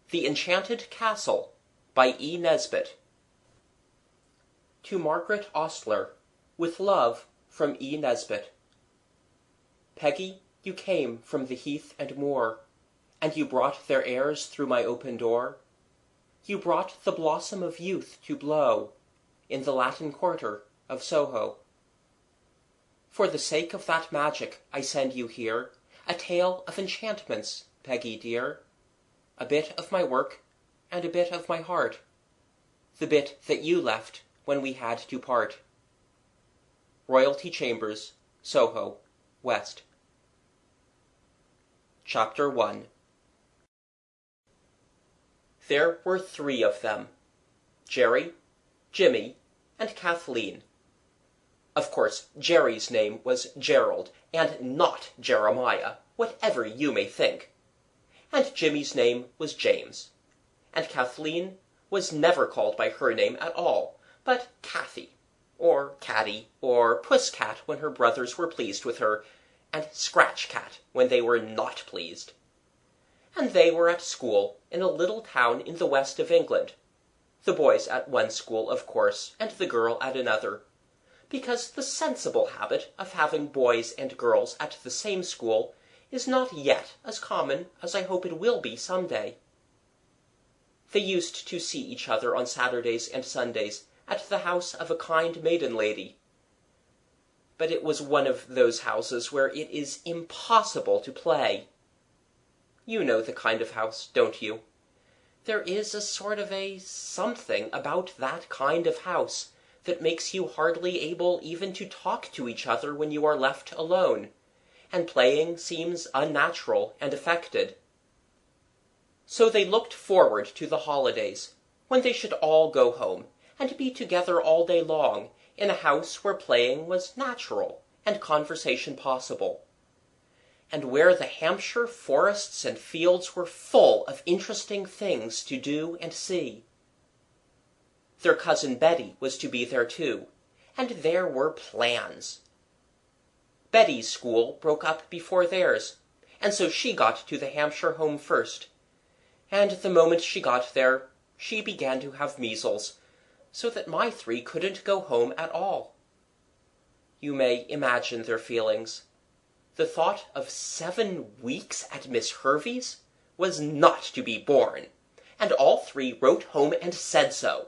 The Enchanted Castle by E. Nesbit. To Margaret Ostler, with love from E. Nesbit. Peggy, you came from the heath and moor, and you brought their airs through my open door. You brought the blossom of youth to blow in the Latin Quarter of Soho. For the sake of that magic I send you here a tale of enchantments, Peggy dear. A bit of my work and a bit of my heart, the bit that you left when we had to part. Royalty Chambers, Soho, West. Chapter 1. There were 3 of them, Jerry, Jimmy, and Kathleen. Of course, Jerry's name was Gerald, and not Jeremiah, whatever you may think. And Jimmy's name was James. And Kathleen was never called by her name at all, but Kathy, or Caddy, or Puss-cat when her brothers were pleased with her, and Scratch-cat when they were not pleased. And they were at school in a little town in the west of England, the boys at one school, of course, and the girl at another, because the sensible habit of having boys and girls at the same school is not yet as common as I hope it will be some day. They used to see each other on Saturdays and Sundays at the house of a kind maiden lady. But it was one of those houses where it is impossible to play. You know the kind of house, don't you? There is a sort of a something about that kind of house that makes you hardly able even to talk to each other when you are left alone, and playing seems unnatural and affected. So they looked forward to the holidays, when they should all go home, and be together all day long, in a house where playing was natural, and conversation possible, and where the Hampshire forests and fields were full of interesting things to do and see. Their cousin Betty was to be there too, and there were plans. Betty's school broke up before theirs, and so she got to the Hampshire home first, and the moment she got there she began to have measles, so that my 3 couldn't go home at all. You may imagine their feelings. The thought of 7 weeks at Miss Hervey's was not to be borne, and all 3 wrote home and said so.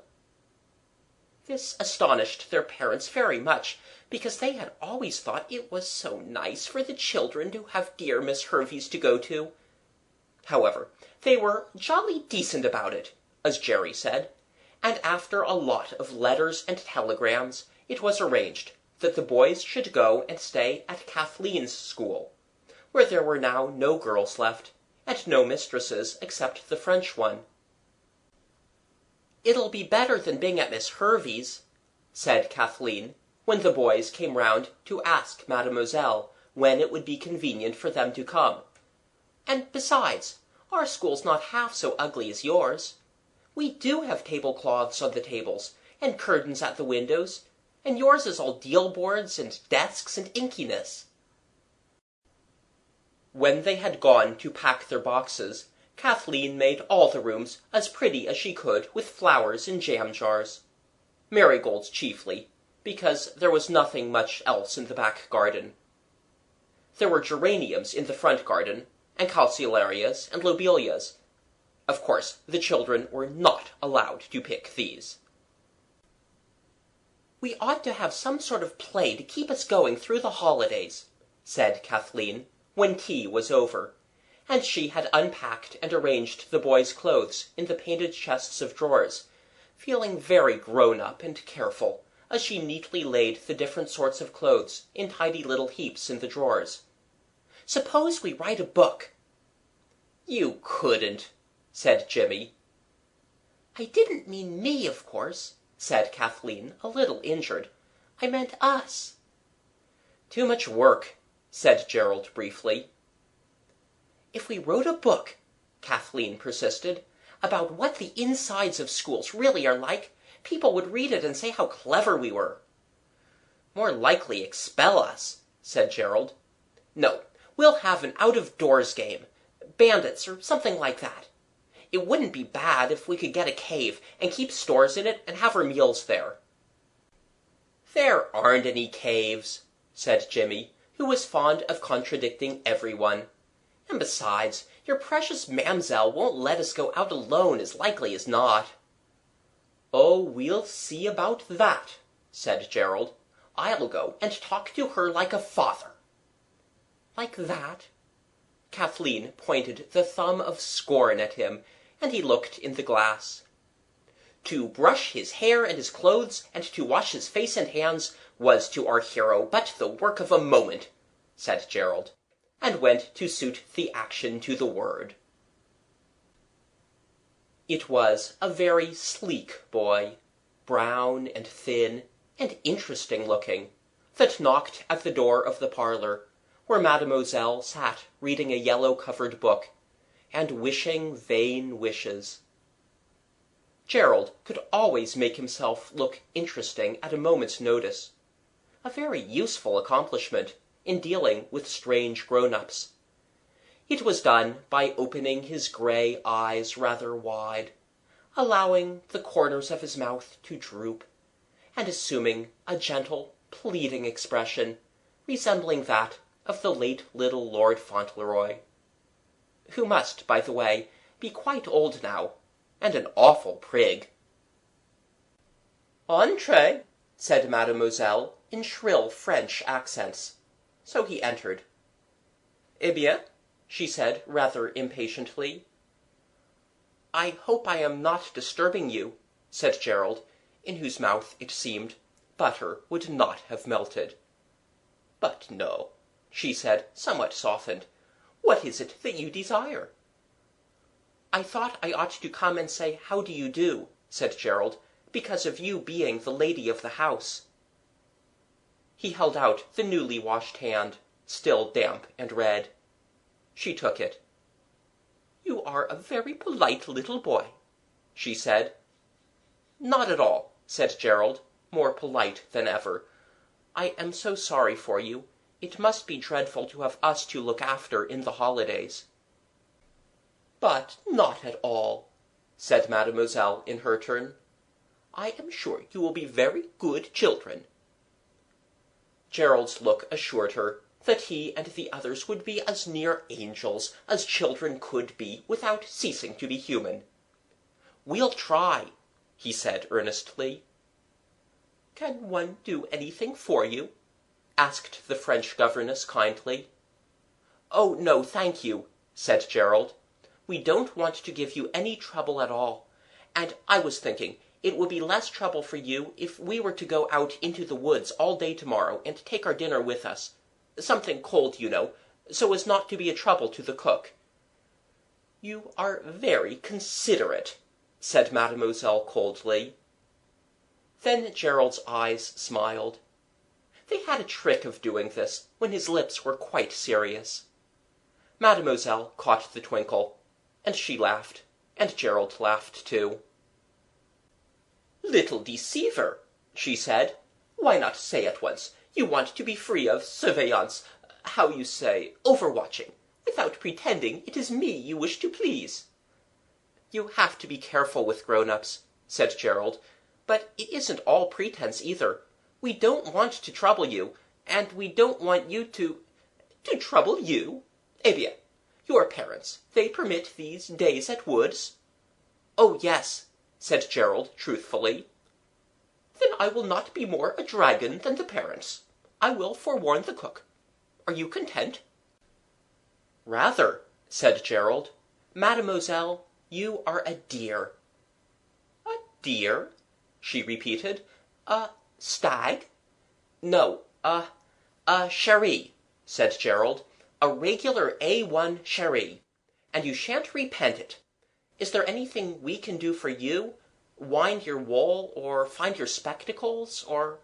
This astonished their parents very much, because they had always thought it was so nice for the children to have dear Miss Hervey's to go to. However, they were jolly decent about it, as Jerry said, and after a lot of letters and telegrams, it was arranged that the boys should go and stay at Kathleen's school, where there were now no girls left, and no mistresses except the French one. "It'll be better than being at Miss Hervey's," said Kathleen, when the boys came round to ask Mademoiselle when it would be convenient for them to come. "And besides, our school's not half so ugly as yours. We do have tablecloths on the tables, and curtains at the windows, and yours is all deal boards and desks and inkiness." When they had gone to pack their boxes, Kathleen made all the rooms as pretty as she could with flowers in jam jars. Marigolds chiefly, because there was nothing much else in the back garden. There were geraniums in the front garden, and calceolarias and lobelias. Of course, the children were not allowed to pick these. "We ought to have some sort of play to keep us going through the holidays," said Kathleen, when tea was over, and she had unpacked and arranged the boys' clothes in the painted chests of drawers, feeling very grown-up and careful, as she neatly laid the different sorts of clothes in tidy little heaps in the drawers. "Suppose we write a book." "You couldn't," said Jimmy. "I didn't mean me, of course," said Kathleen, a little injured. "I meant us." "Too much work," said Gerald briefly. "If we wrote a book," Kathleen persisted, "about what the insides of schools really are like, people would read it and say how clever we were." "More likely expel us," said Gerald. "No, we'll have an out-of-doors game, bandits or something like that. It wouldn't be bad if we could get a cave and keep stores in it and have our meals there." "There aren't any caves," said Jimmy, who was fond of contradicting everyone. "And besides, your precious Mademoiselle won't let us go out alone as likely as not." "Oh, we'll see about that," said Gerald. "I'll go and talk to her like a father." "Like that?" Kathleen pointed the thumb of scorn at him, and he looked in the glass. To brush his hair and his clothes, and to wash his face and hands, was to our hero but the work of a moment, said Gerald, and went to suit the action to the word. It was a very sleek boy, brown and thin, and interesting looking, that knocked at the door of the parlour, where Mademoiselle sat reading a yellow-covered book, and wishing vain wishes. Gerald could always make himself look interesting at a moment's notice, a very useful accomplishment in dealing with strange grown-ups. It was done by opening his grey eyes rather wide, allowing the corners of his mouth to droop, and assuming a gentle, pleading expression, resembling that of the late little Lord Fauntleroy, who must, by the way, be quite old now, and an awful prig. "Entrez," said Mademoiselle, in shrill French accents. So he entered. "Eh bien?" she said, rather impatiently. "I hope I am not disturbing you," said Gerald, in whose mouth, it seemed, butter would not have melted. "But no," she said, somewhat softened. "What is it that you desire?" "I thought I ought to come and say how do you do," said Gerald, "because of you being the lady of the house." He held out the newly washed hand, still damp and red. She took it. "You are a very polite little boy," she said. "Not at all," said Gerald, more polite than ever. "I am so sorry for you. It must be dreadful to have us to look after in the holidays." "But not at all," said Mademoiselle in her turn. "I am sure you will be very good children." Gerald's look assured her that he and the others would be as near angels as children could be without ceasing to be human. "We'll try," he said earnestly. "Can one do anything for you?" asked the French governess kindly. "Oh, no, thank you," said Gerald. "We don't want to give you any trouble at all. And I was thinking it would be less trouble for you if we were to go out into the woods all day tomorrow and take our dinner with us. Something cold, you know, so as not to be a trouble to the cook." "You are very considerate," said Mademoiselle coldly. Then Gerald's eyes smiled. They had a trick of doing this when his lips were quite serious. Mademoiselle caught the twinkle, and she laughed, and Gerald laughed too. "Little deceiver," she said. "Why not say at once you want to be free of surveillance, how you say, overwatching, without pretending it is me you wish to please?" "You have to be careful with grown-ups," said Gerald. "But it isn't all pretense either. We don't want to trouble you, and we don't want you to—" "To trouble you? Eh bien, your parents, they permit these days at woods?" "Oh, yes," said Gerald truthfully. "Then I will not be more a dragon than the parents. I will forewarn the cook. Are you content?" "Rather," said Gerald. "Mademoiselle, you are a dear." "A dear?" she repeated. "A stag?" "No, a Cherie," said Gerald. "A regular A1 Cherie. And you shan't repent it. Is there anything we can do for you? Wind your wool, or find your spectacles, or—"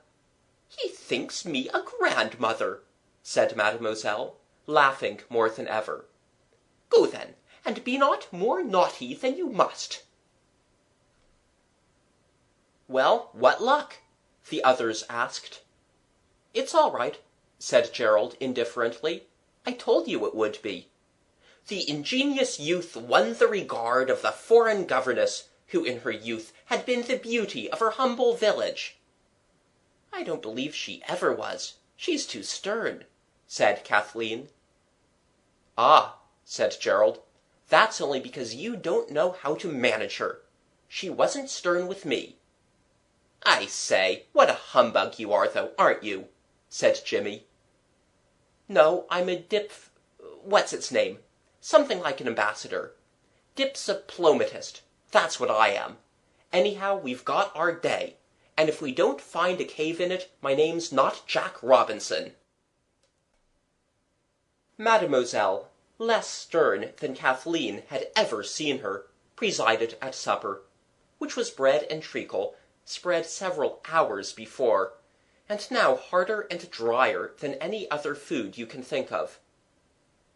"He thinks me a grandmother," said Mademoiselle, laughing more than ever. "Go then, and be not more naughty than you must." "Well, what luck?" the others asked. "It's all right," said Gerald indifferently. "I told you it would be." The ingenious youth won the regard of the foreign governess, who in her youth had been the beauty of her humble village." "I don't believe she ever was. She's too stern," said Kathleen. "Ah," said Gerald, "that's only because you don't know how to manage her. She wasn't stern with me." "I say, what a humbug you are, though, aren't you?" said Jimmy. "No, I'm a what's its name? Something like an ambassador. Dipsoplomatist. That's what I am. Anyhow, we've got our day, and if we don't find a cave in it, my name's not Jack Robinson." Mademoiselle, less stern than Kathleen had ever seen her, presided at supper, which was bread and treacle, spread several hours before, and now harder and drier than any other food you can think of.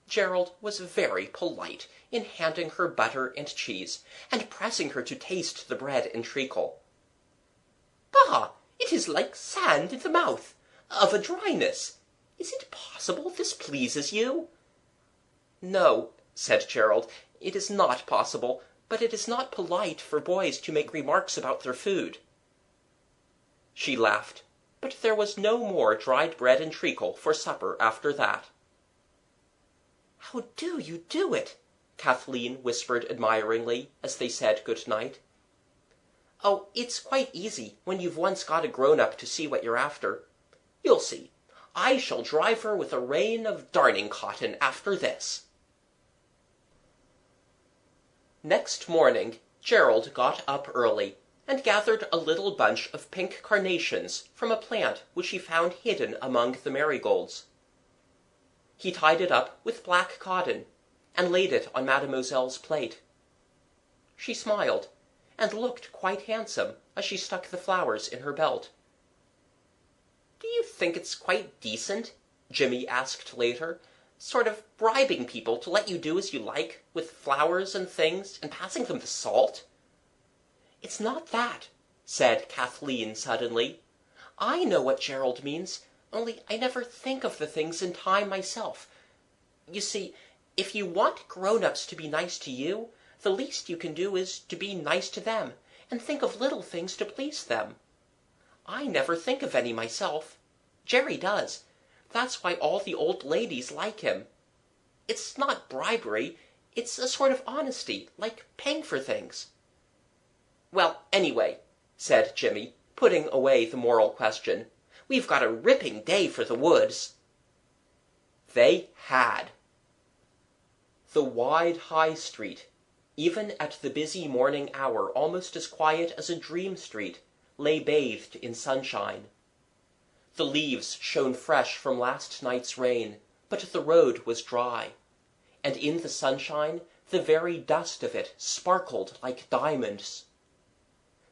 Gerald was very polite in handing her butter and cheese, and pressing her to taste the bread and treacle. "Bah! It is like sand in the mouth, of a dryness. Is it possible this pleases you?" "No," said Gerald, "it is not possible, but it is not polite for boys to make remarks about their food." She laughed, but there was no more dried bread and treacle for supper after that. "How do you do it?" Kathleen whispered admiringly, as they said good night. "Oh, it's quite easy when you've once got a grown-up to see what you're after. You'll see. I shall drive her with a rain of darning cotton after this." Next morning Gerald got up early, and gathered a little bunch of pink carnations from a plant which he found hidden among the marigolds. He tied it up with black cotton, and laid it on Mademoiselle's plate. She smiled, and looked quite handsome as she stuck the flowers in her belt. "Do you think it's quite decent," Jimmy asked later, "sort of bribing people to let you do as you like, with flowers and things, and passing them the salt?" "It's not that," said Kathleen suddenly. "I know what Gerald means, only I never think of the things in time myself. You see, if you want grown-ups to be nice to you, the least you can do is to be nice to them, and think of little things to please them. I never think of any myself. Jerry does. That's why all the old ladies like him. It's not bribery, it's a sort of honesty, like paying for things." "Well, anyway," said Jimmy, putting away the moral question, "we've got a ripping day for the woods." They had. The wide High Street, even at the busy morning hour almost as quiet as a dream street, lay bathed in sunshine. The leaves shone fresh from last night's rain, but the road was dry, and in the sunshine the very dust of it sparkled like diamonds.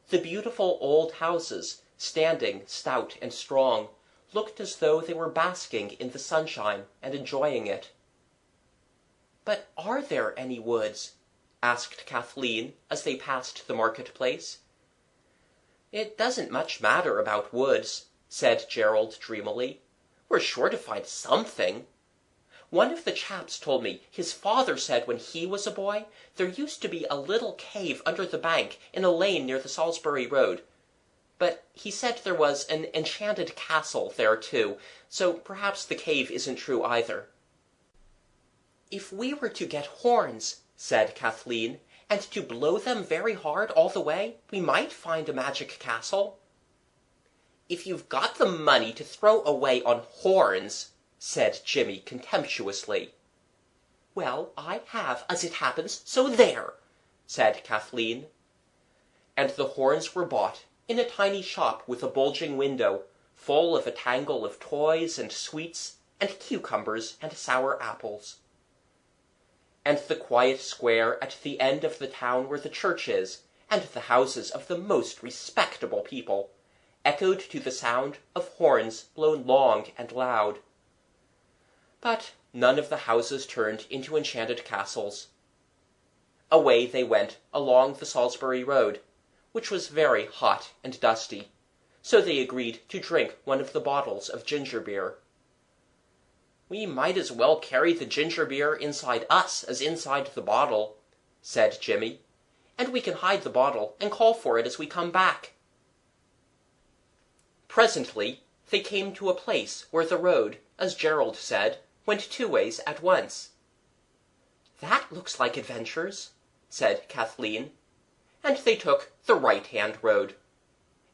The beautiful old houses, standing stout and strong, looked as though they were basking in the sunshine and enjoying it. "But are there any woods?" asked Kathleen, as they passed the market-place. "It doesn't much matter about woods," said Gerald dreamily. "We're sure to find something. One of the chaps told me his father said when he was a boy there used to be a little cave under the bank in a lane near the Salisbury Road. But he said there was an enchanted castle there too, so perhaps the cave isn't true either." "If we were to get horns," said Kathleen, "and to blow them very hard all the way, we might find a magic castle." "If you've got the money to throw away on horns," said Jimmy contemptuously. "Well, I have, as it happens, so there!" said Kathleen. And the horns were bought, in a tiny shop with a bulging window, full of a tangle of toys and sweets, and cucumbers and sour apples. And the quiet square at the end of the town where the church is, and the houses of the most respectable people, echoed to the sound of horns blown long and loud. But none of the houses turned into enchanted castles. Away they went along the Salisbury Road, which was very hot and dusty, so they agreed to drink one of the bottles of ginger beer. "We might as well carry the ginger beer inside us as inside the bottle," said Jimmy, "and we can hide the bottle and call for it as we come back." Presently they came to a place where the road, as Gerald said, went two ways at once. "That looks like adventures," said Kathleen, and they took the right-hand road.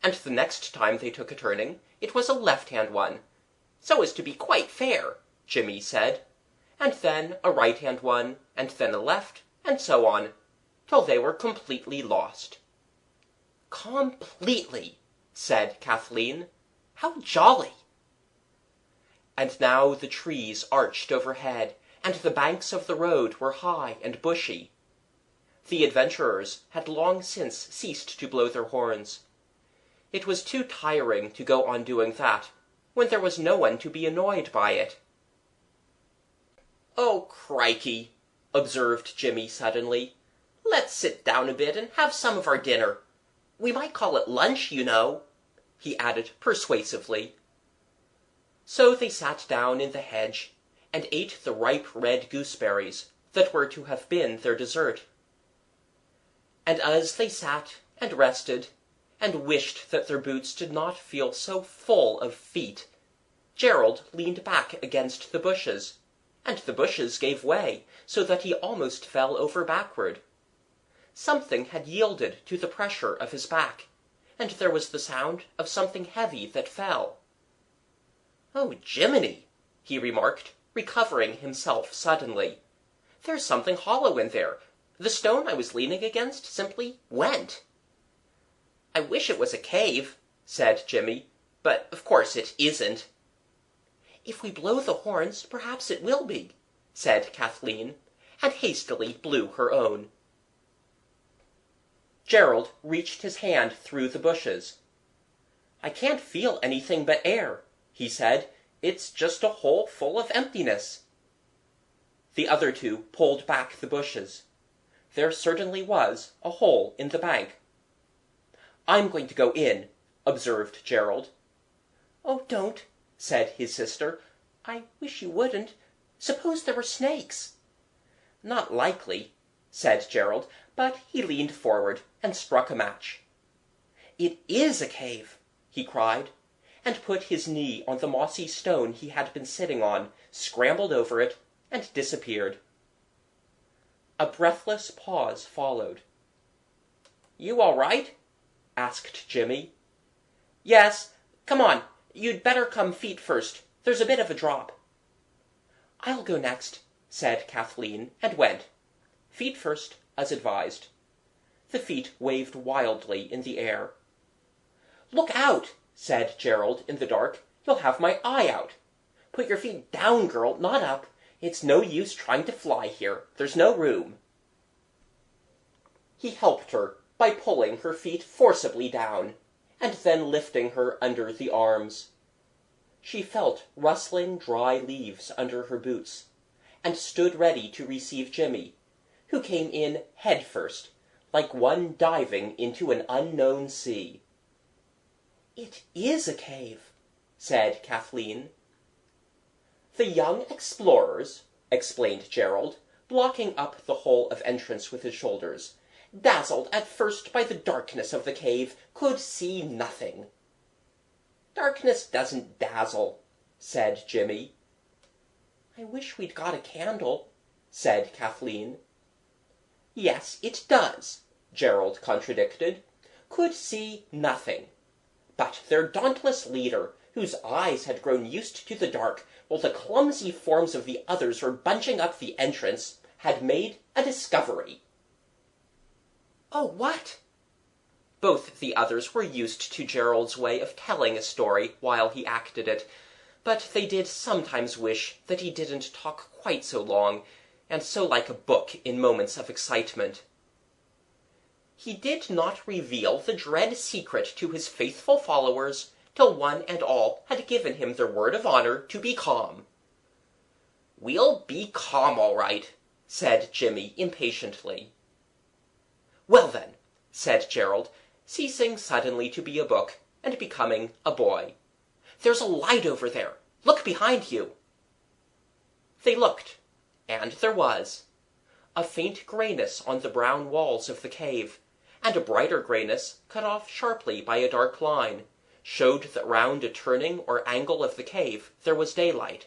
And the next time they took a turning, it was a left-hand one, so as to be quite fair, Jimmy said, and then a right-hand one, and then a left, and so on, till they were completely lost. "Completely," said Kathleen. "How jolly!" And now the trees arched overhead, and the banks of the road were high and bushy. The adventurers had long since ceased to blow their horns. It was too tiring to go on doing that, when there was no one to be annoyed by it. "Oh, crikey," observed Jimmy suddenly. "Let's sit down a bit and have some of our dinner. We might call it lunch, you know," he added persuasively. So they sat down in the hedge, and ate the ripe red gooseberries that were to have been their dessert. And as they sat and rested, and wished that their boots did not feel so full of feet, Gerald leaned back against the bushes, and the bushes gave way, so that he almost fell over backward. Something had yielded to the pressure of his back, and there was the sound of something heavy that fell. "Oh, Jiminy," he remarked, recovering himself suddenly. "There's something hollow in there. The stone I was leaning against simply went." "I wish it was a cave," said Jimmy, "but of course it isn't." "If we blow the horns, perhaps it will be," said Kathleen, and hastily blew her own. Gerald reached his hand through the bushes. "I can't feel anything but air," he said. "It's just a hole full of emptiness." The other two pulled back the bushes. There certainly was a hole in the bank. "I'm going to go in," observed Gerald. "Oh, don't," said his sister. "I wish you wouldn't. Suppose there were snakes." "Not likely," said Gerald, but he leaned forward and struck a match. "It is a cave!" he cried, and put his knee on the mossy stone he had been sitting on, scrambled over it, and disappeared. A breathless pause followed. "You all right?" asked Jimmy. "Yes. Come on. You'd better come feet first. There's a bit of a drop." "I'll go next," said Kathleen, and went. Feet first, as advised. The feet waved wildly in the air. "Look out!" said Gerald in the dark. "You'll have my eye out. Put your feet down, girl, not up. It's no use trying to fly here. There's no room." He helped her by pulling her feet forcibly down, and then lifting her under the arms. She felt rustling dry leaves under her boots, and stood ready to receive Jimmy, who came in head first, like one diving into an unknown sea. "It is a cave," said Kathleen. "The young explorers," explained Gerald, blocking up the hole of entrance with his shoulders, "dazzled at first by the darkness of the cave, could see nothing." "Darkness doesn't dazzle," said Jimmy. "I wish we'd got a candle," said Kathleen. "Yes, it does," Gerald contradicted. "Could see nothing. But their dauntless leader, whose eyes had grown used to the dark, while the clumsy forms of the others were bunching up the entrance, had made a discovery." "Oh, what?" Both the others were used to Gerald's way of telling a story while he acted it, but they did sometimes wish that he didn't talk quite so long, and so like a book in moments of excitement. He did not reveal the dread secret to his faithful followers till one and all had given him their word of honor to be calm. "We'll be calm, all right," said Jimmy impatiently. "Well then," said Gerald, ceasing suddenly to be a book, and becoming a boy. "There's a light over there. Look behind you." They looked, and there was. A faint grayness on the brown walls of the cave, and a brighter grayness, cut off sharply by a dark line, showed that round a turning or angle of the cave there was daylight.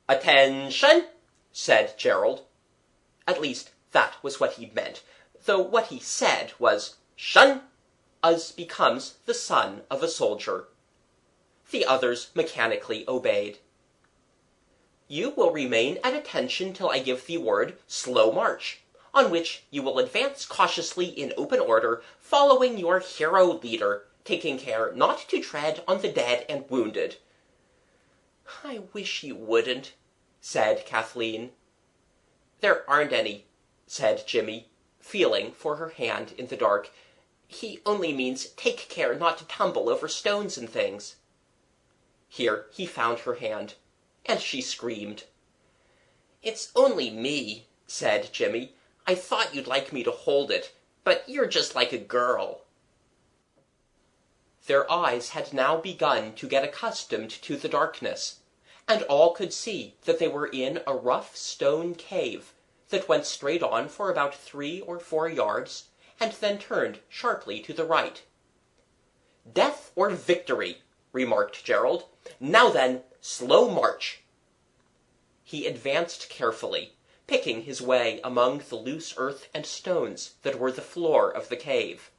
"Attention!" said Gerald. At least, that was what he meant, though what he said was "Shun!" as becomes the son of a soldier. The others mechanically obeyed. "You will remain at attention till I give the word 'slow march,' on which you will advance cautiously in open order, following your hero leader, taking care not to tread on the dead and wounded." "I wish you wouldn't," said Kathleen. "There aren't any," said Jimmy, feeling for her hand in the dark. "He only means take care not to tumble over stones and things." Here he found her hand, and she screamed. "It's only me," said Jimmy. "I thought you'd like me to hold it, but you're just like a girl." Their eyes had now begun to get accustomed to the darkness, and all could see that they were in a rough stone cave that went straight on for about 3 or 4 yards, and then turned sharply to the right. "Death or victory," remarked Gerald. "Now then, slow march." He advanced carefully, picking his way among the loose earth and stones that were the floor of the cave.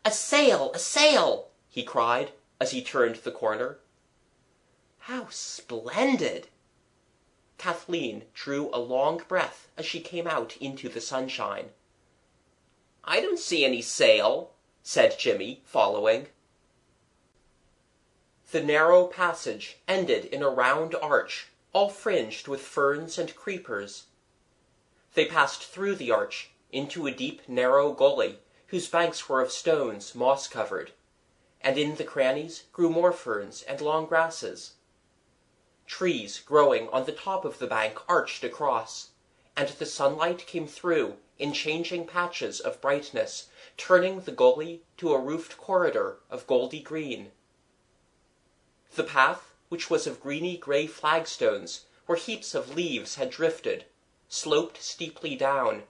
"A sail! A sail!" he cried, as he turned the corner. "How splendid!" Kathleen drew a long breath as she came out into the sunshine. "I don't see any sail," said Jimmy, following. The narrow passage ended in a round arch, all fringed with ferns and creepers. They passed through the arch, into a deep narrow gully, whose banks were of stones moss-covered, and in the crannies grew more ferns and long grasses. Trees growing on the top of the bank arched across, and the sunlight came through in changing patches of brightness, turning the gully to a roofed corridor of goldy green. The path, which was of greeny-gray flagstones, where heaps of leaves had drifted, sloped steeply down,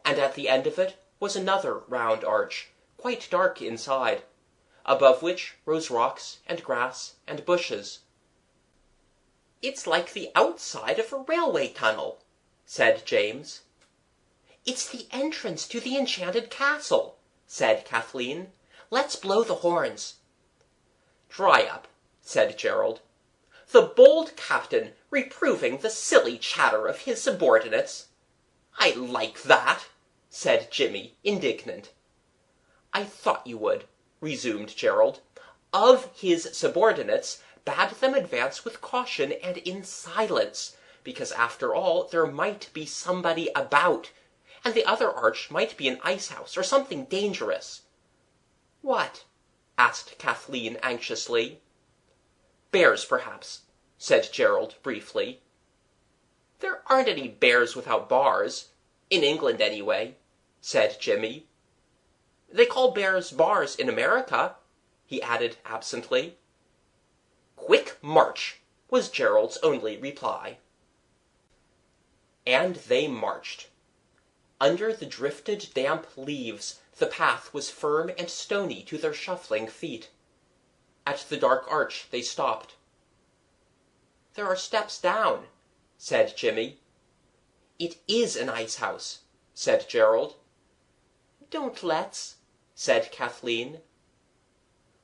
and at the end of it was another round arch, quite dark inside, above which rose rocks and grass and bushes. "It's like the outside of a railway tunnel," said James. "It's the entrance to the enchanted castle," said Kathleen. "Let's blow the horns." "Dry up," said Gerald. "The bold captain reproving the silly chatter of his subordinates." "I like that," said Jimmy, indignant. "I thought you would," resumed Gerald. "Of his subordinates, bade them advance with caution and in silence, because after all there might be somebody about, and the other arch might be an ice-house or something dangerous." "What?" asked Kathleen anxiously. "Bears, perhaps," said Gerald briefly. "There aren't any bears without bars, in England anyway," said Jimmy. "They call bears bars in America," he added absently. "Quick march," was Gerald's only reply. And they marched. Under the drifted damp leaves the path was firm and stony to their shuffling feet. At the dark arch they stopped. "There are steps down," said Jimmy. "It is an ice-house," said Gerald. "Don't let's," said Kathleen.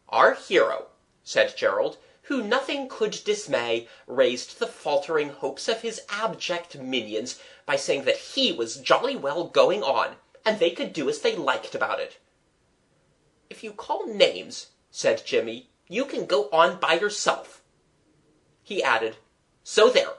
"Our hero," said Gerald, who nothing could dismay, raised the faltering hopes of his abject minions by saying that he was jolly well going on, and they could do as they liked about it. "If you call names," said Jimmy, "you can go on by yourself." He added, "So there."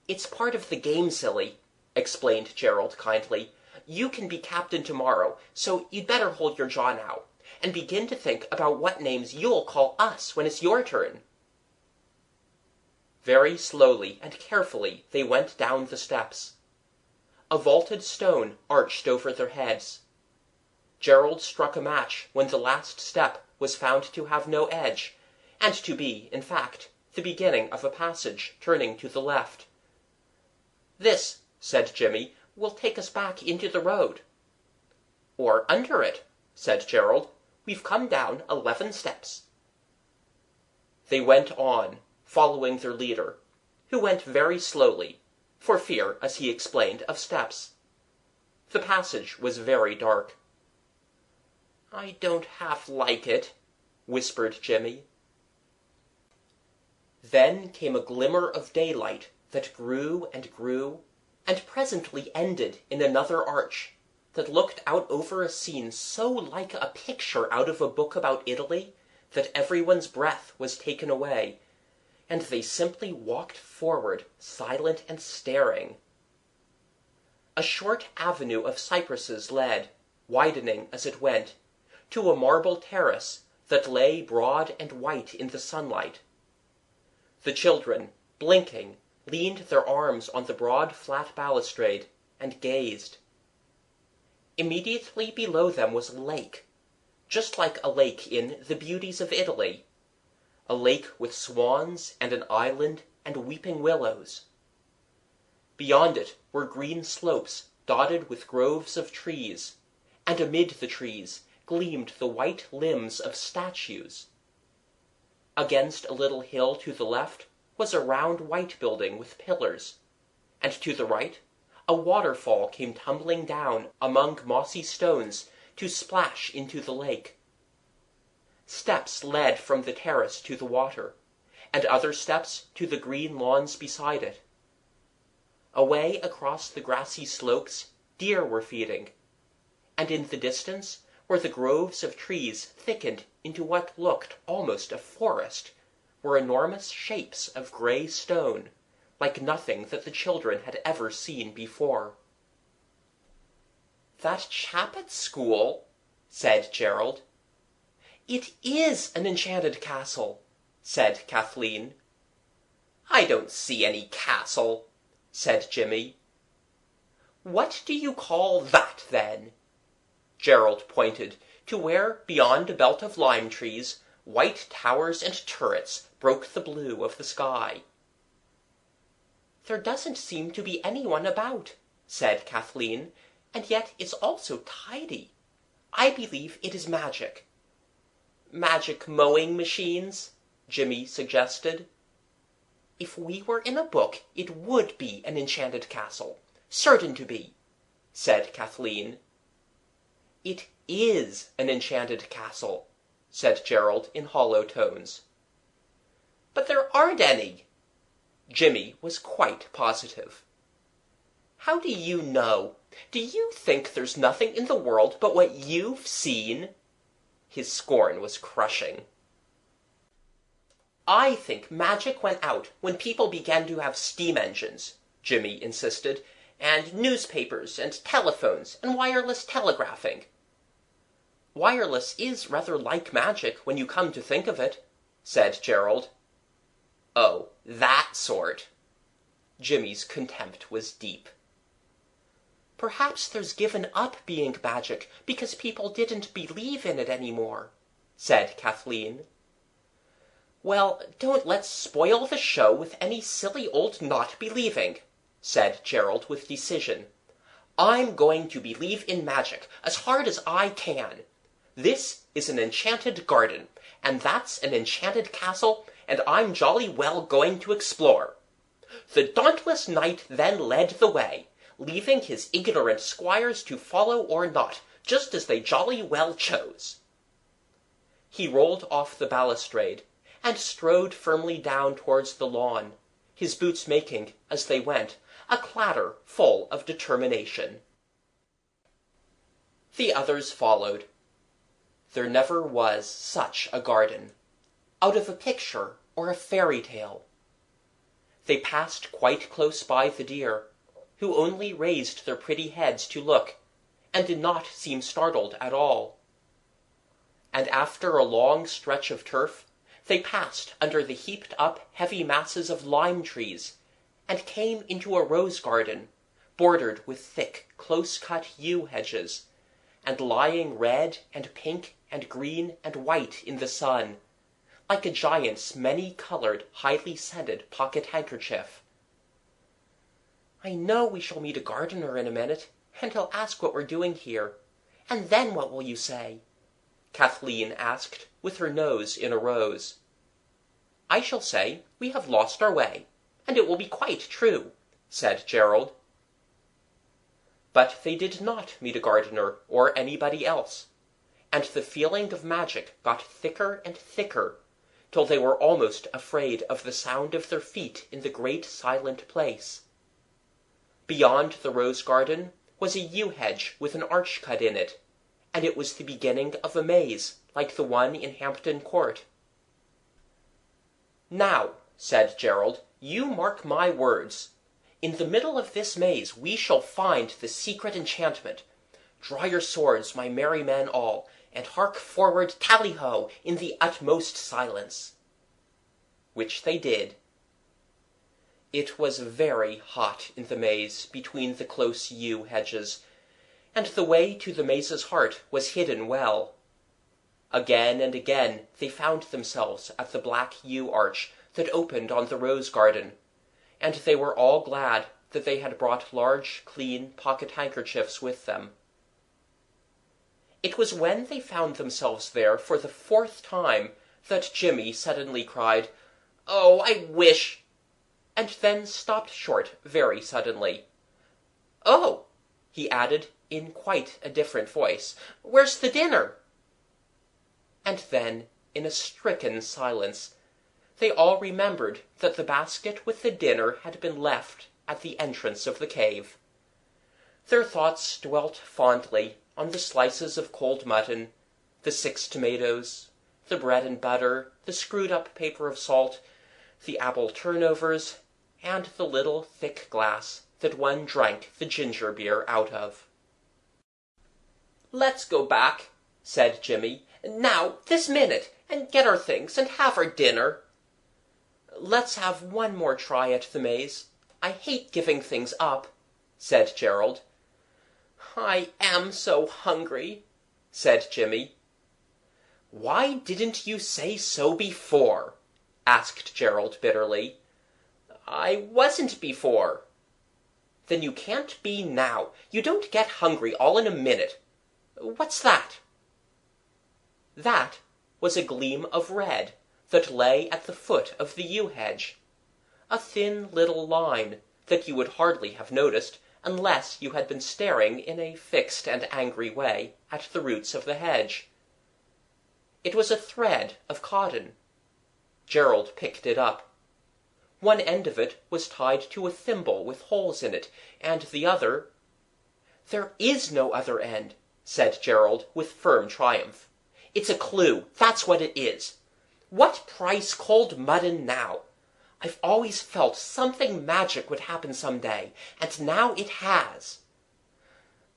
"It's part of the game, silly," explained Gerald kindly. "You can be captain tomorrow, so you'd better hold your jaw now, and begin to think about what names you'll call us when it's your turn." Very slowly and carefully they went down the steps. A vaulted stone arched over their heads. Gerald struck a match when the last step was found to have no edge, and to be, in fact, the beginning of a passage turning to the left. "This," said Jimmy, "will take us back into the road." "Or under it," said Gerald. "We've come down 11 steps." They went on, following their leader, who went very slowly, for fear, as he explained, of steps. The passage was very dark. "I don't half like it," whispered Jimmy. Then came a glimmer of daylight that grew and grew, and presently ended in another arch, that looked out over a scene so like a picture out of a book about Italy that everyone's breath was taken away, and they simply walked forward, silent and staring. A short avenue of cypresses led, widening as it went, to a marble terrace that lay broad and white in the sunlight. The children, blinking, leaned their arms on the broad flat balustrade, and gazed. Immediately below them was a lake, just like a lake in The Beauties of Italy, a lake with swans and an island and weeping willows. Beyond it were green slopes dotted with groves of trees, and amid the trees gleamed the white limbs of statues. Against a little hill to the left was a round white building with pillars, and to the right a waterfall came tumbling down among mossy stones to splash into the lake. Steps led from the terrace to the water, and other steps to the green lawns beside it. Away across the grassy slopes deer were feeding, and in the distance where the groves of trees thickened into what looked almost a forest, were enormous shapes of grey stone, like nothing that the children had ever seen before. "That chap at school," said Gerald. "It is an enchanted castle," said Kathleen. "I don't see any castle," said Jimmy. "What do you call that, then?" Gerald pointed to where, beyond a belt of lime trees, white towers and turrets broke the blue of the sky. "There doesn't seem to be anyone about," said Kathleen, "and yet it's all so tidy. I believe it is magic." "Magic mowing machines?" Jimmy suggested. "If we were in a book it would be an enchanted castle, certain to be," said Kathleen. "It is an enchanted castle," said Gerald in hollow tones. "But there aren't any." Jimmy was quite positive. "How do you know? Do you think there's nothing in the world but what you've seen?" His scorn was crushing. "I think magic went out when people began to have steam engines," Jimmy insisted, "and newspapers and telephones and wireless telegraphing." "Wireless is rather like magic when you come to think of it," said Gerald. "Oh, that sort." Jimmy's contempt was deep. "Perhaps there's given up being magic because people didn't believe in it anymore," said Kathleen. "Well, don't let's spoil the show with any silly old not believing," said Gerald with decision. "I'm going to believe in magic as hard as I can. This is an enchanted garden, and that's an enchanted castle, and I'm jolly well going to explore." The dauntless knight then led the way, leaving his ignorant squires to follow or not, just as they jolly well chose. He rolled off the balustrade, and strode firmly down towards the lawn, his boots making, as they went, a clatter full of determination. The others followed. There never was such a garden, out of a picture or a fairy tale. They passed quite close by the deer, who only raised their pretty heads to look, and did not seem startled at all. And after a long stretch of turf, they passed under the heaped-up heavy masses of lime trees, and came into a rose garden, bordered with thick, close-cut yew hedges, and lying red and pink and green and white in the sun, like a giant's many-coloured, highly-scented pocket-handkerchief. "I know we shall meet a gardener in a minute, and he'll ask what we're doing here. And then what will you say?" Kathleen asked, with her nose in a rose. "I shall say we have lost our way, and it will be quite true," said Gerald. But they did not meet a gardener or anybody else, and the feeling of magic got thicker and thicker, till they were almost afraid of the sound of their feet in the great silent place. Beyond the rose garden was a yew hedge with an arch cut in it, and it was the beginning of a maze like the one in Hampton Court. "Now," said Gerald, "you mark my words. In the middle of this maze we shall find the secret enchantment. Draw your swords, my merry men all, and hark forward tally-ho in the utmost silence." Which they did. It was very hot in the maze between the close yew hedges, and the way to the maze's heart was hidden well. Again and again they found themselves at the black yew arch that opened on the rose garden, and they were all glad that they had brought large, clean pocket-handkerchiefs with them. It was when they found themselves there for the 4th time that Jimmy suddenly cried, "Oh, I wish—" and then stopped short very suddenly. "Oh," he added in quite a different voice, "where's the dinner?" And then, in a stricken silence, they all remembered that the basket with the dinner had been left at the entrance of the cave. Their thoughts dwelt fondly on the slices of cold mutton, the 6 tomatoes, the bread and butter, the screwed-up paper of salt, the apple turnovers, and the little thick glass that one drank the ginger beer out of. "Let's go back," said Jimmy, "now, this minute, and get our things, and have our dinner." "Let's have one more try at the maze. I hate giving things up," said Gerald. "I am so hungry," said Jimmy. "Why didn't you say so before?" asked Gerald bitterly. "I wasn't before." "Then you can't be now. You don't get hungry all in a minute. What's that?" That was a gleam of red that lay at the foot of the yew hedge, a thin little line that you would hardly have noticed unless you had been staring in a fixed and angry way at the roots of the hedge. It was a thread of cotton. Gerald picked it up. One end of it was tied to a thimble with holes in it, and the other— "There is no other end," said Gerald with firm triumph. "It's a clue, that's what it is. What price cold mutton now? I've always felt something magic would happen some day, and now it has."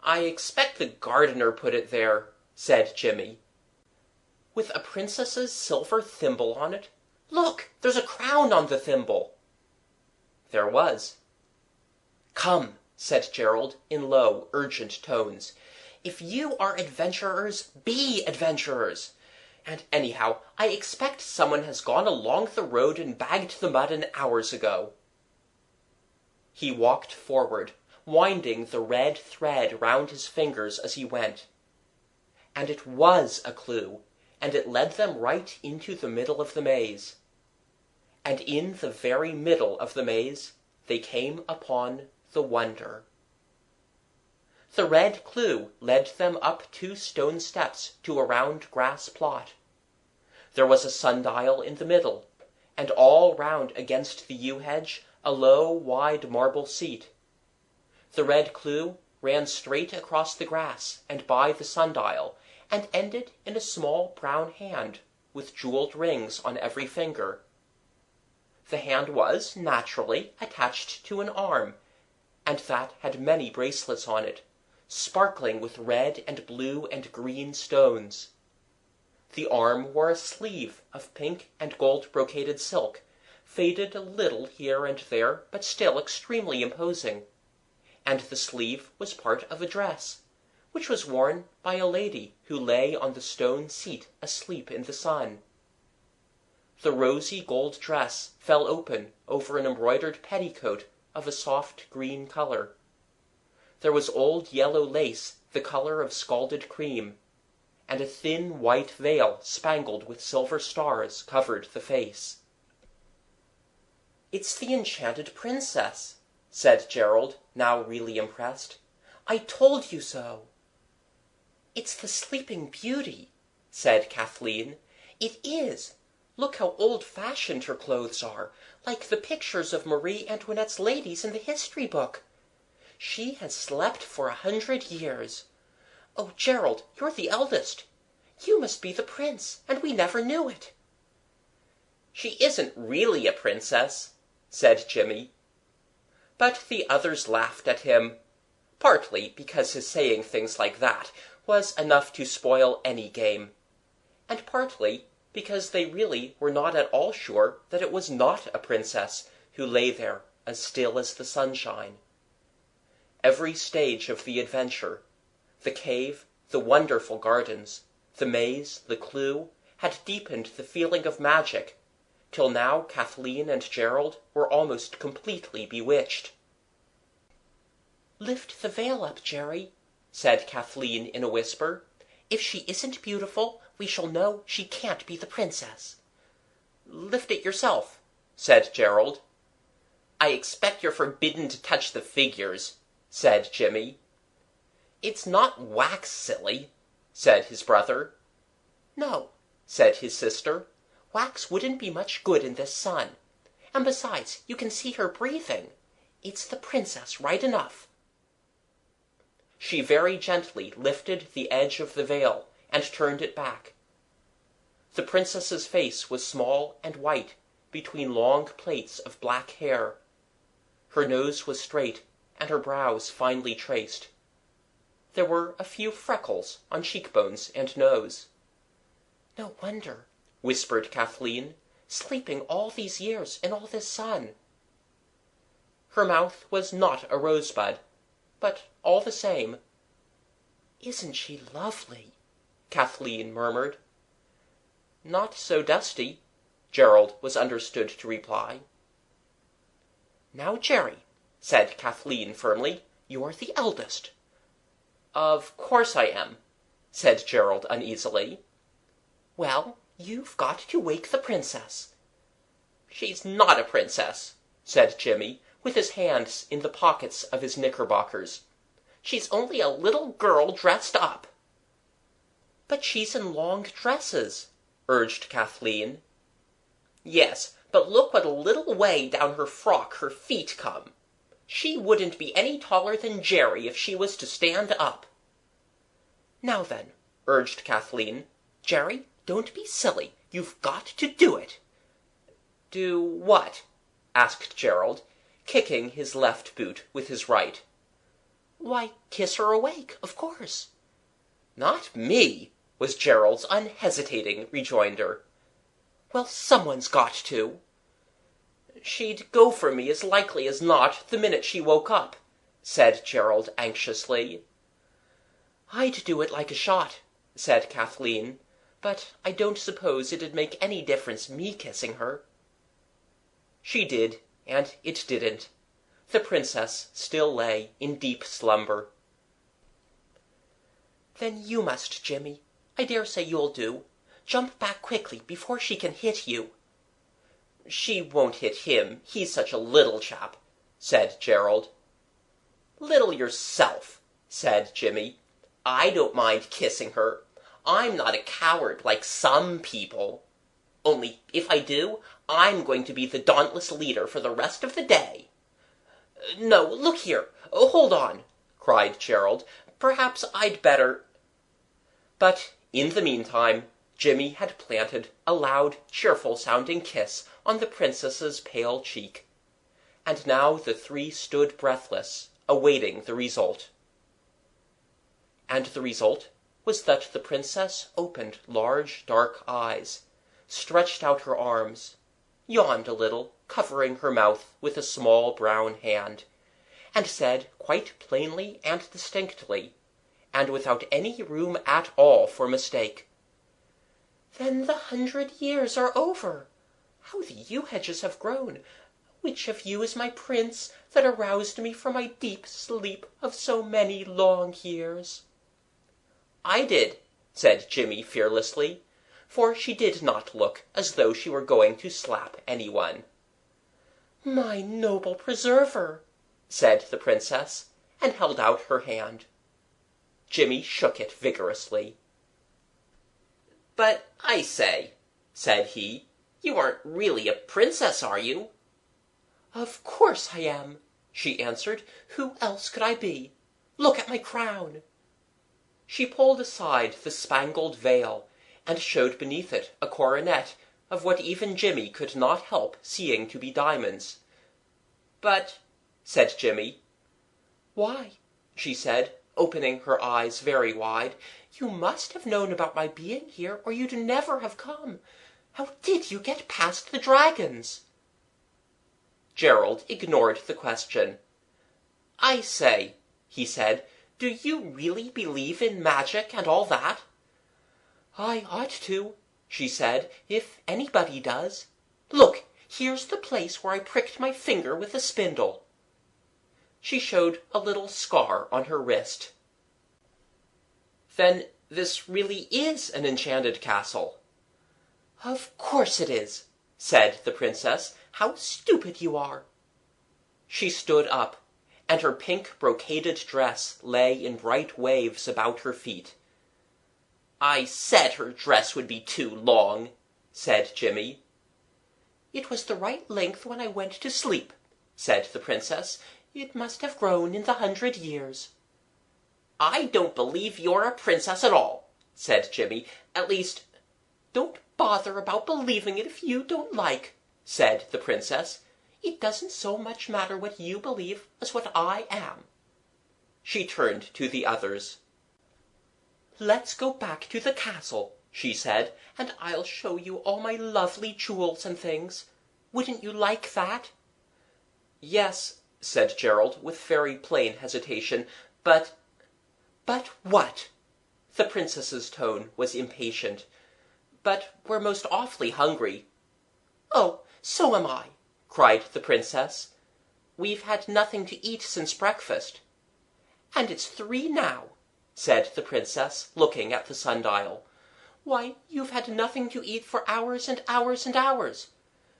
"I expect the gardener put it there," said Jimmy. "With a princess's silver thimble on it? Look, there's a crown on the thimble." There was. "Come," said Gerald in low, urgent tones. "If you are adventurers, be adventurers. And anyhow, I expect someone has gone along the road and bagged the mutton hours ago." He walked forward, winding the red thread round his fingers as he went. And it was a clue, and it led them right into the middle of the maze. And in the very middle of the maze they came upon the wonder. The red clue led them up 2 stone steps to a round grass plot. There was a sundial in the middle, and all round against the yew hedge a low, wide marble seat. The red clue ran straight across the grass and by the sundial, and ended in a small brown hand, with jewelled rings on every finger. The hand was, naturally, attached to an arm, and that had many bracelets on it, sparkling with red and blue and green stones. The arm wore a sleeve of pink and gold brocaded silk, faded a little here and there, but still extremely imposing, and the sleeve was part of a dress, which was worn by a lady who lay on the stone seat asleep in the sun. The rosy gold dress fell open over an embroidered petticoat of a soft green color. There was old yellow lace the color of scalded cream, and a thin white veil spangled with silver stars covered the face. "It's the Enchanted Princess," said Gerald, now really impressed. "I told you so." "It's the Sleeping Beauty," said Kathleen. "It is. Look how old-fashioned her clothes are, like the pictures of Marie Antoinette's ladies in the history book. She has slept for 100 years. Oh, Gerald, you're the eldest. You must be the prince, and we never knew it." "She isn't really a princess," said Jimmy. But the others laughed at him, partly because his saying things like that was enough to spoil any game, and partly because they really were not at all sure that it was not a princess who lay there as still as the sunshine. Every stage of the adventure, the cave, the wonderful gardens, the maze, the clue, had deepened the feeling of magic, till now Kathleen and Gerald were almost completely bewitched. "Lift the veil up, Jerry," said Kathleen in a whisper. "If she isn't beautiful, we shall know she can't be the princess." "Lift it yourself," said Gerald. "I expect you're forbidden to touch the figures," said Jimmy. "It's not wax, silly," said his brother. "No," said his sister. "Wax wouldn't be much good in this sun. And besides, you can see her breathing. It's the princess right enough." She very gently lifted the edge of the veil and turned it back. The princess's face was small and white between long plaits of black hair. Her nose was straight and her brows finely traced. There were a few freckles on cheekbones and nose. "No wonder," whispered Kathleen, "sleeping all these years in all this sun." Her mouth was not a rosebud, but all the same. "Isn't she lovely?" Kathleen murmured. "Not so dusty," Gerald was understood to reply. "Now, Jerry," said Kathleen firmly, "you're the eldest." "Of course I am," said Gerald uneasily. "Well, you've got to wake the princess." "She's not a princess," said Jimmy, with his hands in the pockets of his knickerbockers. "She's only a little girl dressed up." "But she's in long dresses," urged Kathleen. "Yes, but look what a little way down her frock her feet come. She wouldn't be any taller than Jerry if she was to stand up." "Now then," urged Kathleen. "Jerry, don't be silly. You've got to do it." "Do what?" asked Gerald, kicking his left boot with his right. "Why, kiss her awake, of course." "Not me," was Gerald's unhesitating rejoinder. "Well, someone's got to." "She'd go for me as likely as not the minute she woke up," said Gerald anxiously. "I'd do it like a shot," said Kathleen, "but I don't suppose it'd make any difference me kissing her." She did, and it didn't. The princess still lay in deep slumber. "Then you must, Jimmy. I dare say you'll do. Jump back quickly before she can hit you." "She won't hit him, he's such a little chap," said Gerald. "Little yourself," said Jimmy. "I don't mind kissing her. I'm not a coward like some people. Only, if I do, I'm going to be the dauntless leader for the rest of the day." "No, look here, hold on," cried Gerald. "Perhaps I'd better—" But in the meantime, Jimmy had planted a loud, cheerful-sounding kiss on the princess's pale cheek, and now the three stood breathless, awaiting the result. And the result was that the princess opened large, dark eyes, stretched out her arms, yawned a little, covering her mouth with a small brown hand, and said quite plainly and distinctly, and without any room at all for mistake, "Then the 100 years are over. How the yew hedges have grown! Which of you is my prince, that aroused me from my deep sleep of so many long years?" "I did," said Jimmy fearlessly, for she did not look as though she were going to slap anyone. "My noble preserver," said the Princess, and held out her hand. Jimmy shook it vigorously. "But I say," said he, "you aren't really a princess, are you?" "Of course I am," she answered. "Who else could I be? Look at my crown." She pulled aside the spangled veil, and showed beneath it a coronet of what even Jimmy could not help seeing to be diamonds. "But," said Jimmy. "Why," she said, opening her eyes very wide, "you must have known about my being here, or you'd never have come. How did you get past the dragons?" Gerald ignored the question. "I say," he said, "do you really believe in magic and all that?" "I ought to," she said, "if anybody does. Look, here's the place where I pricked my finger with a spindle." She showed a little scar on her wrist. "Then this really is an enchanted castle?" "Of course it is," said the Princess. "How stupid you are!" She stood up, and her pink brocaded dress lay in bright waves about her feet. "I said her dress would be too long," said Jimmy. "It was the right length when I went to sleep," said the Princess. "It must have grown in the 100 years." "I don't believe you're a princess at all," said Jimmy. "At least—" "Don't bother about believing it if you don't like," said the Princess. "It doesn't so much matter what you believe as what I am." She turned to the others. "Let's go back to the castle," she said, "and I'll show you all my lovely jewels and things. Wouldn't you like that?" "Yes," said Gerald, with very plain hesitation, "but—" "But what?" The Princess's tone was impatient. "But we're most awfully hungry." "Oh, so am I!" cried the Princess. "We've had nothing to eat since breakfast." "And it's 3 now," said the Princess, looking at the sundial. "Why, you've had nothing to eat for hours and hours and hours.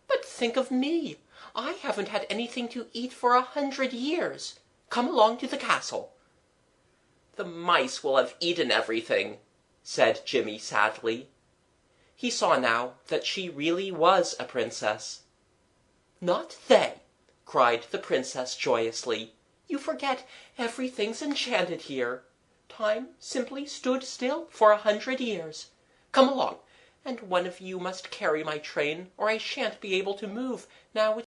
But think of me! I haven't had anything to eat for 100 years. Come along to the castle." "The mice will have eaten everything," said Jimmy sadly. He saw now that she really was a princess. "Not they!" cried the Princess joyously. "You forget, everything's enchanted here. Time simply stood still for 100 years. Come along, and one of you must carry my train, or I shan't be able to move, now it's